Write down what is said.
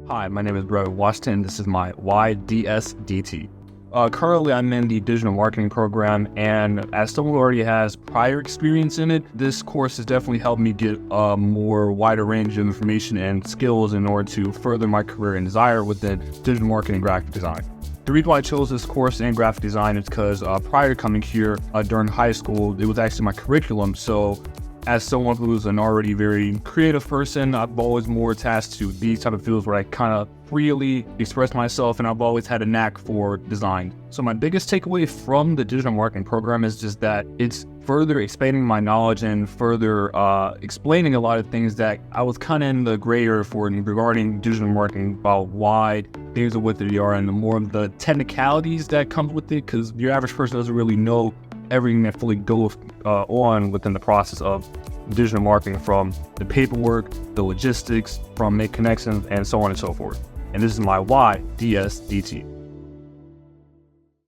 Hi, my name is Brevin Washington. This is my why DSDT. Currently, I'm in the digital marketing program, and as someone who already has prior experience in it, this course has definitely helped me get a more wider range of information and skills in order to further my career and desire within digital marketing and graphic design. The reason why I chose this course in graphic design is because prior to coming here during high school, it was actually my curriculum. So as someone who's an already very creative person, I've always more attached to these type of fields where I kind of freely express myself, and I've always had a knack for design. So my biggest takeaway from the digital marketing program is just that it's further expanding my knowledge and further explaining a lot of things that I was kind of in the gray area for regarding digital marketing, about why things are what they are and the more of the technicalities that comes with it, because your average person doesn't really know everything that fully goes on within the process of digital marketing, from the paperwork, the logistics, from make connections, and so on and so forth. And this is my why DSDT.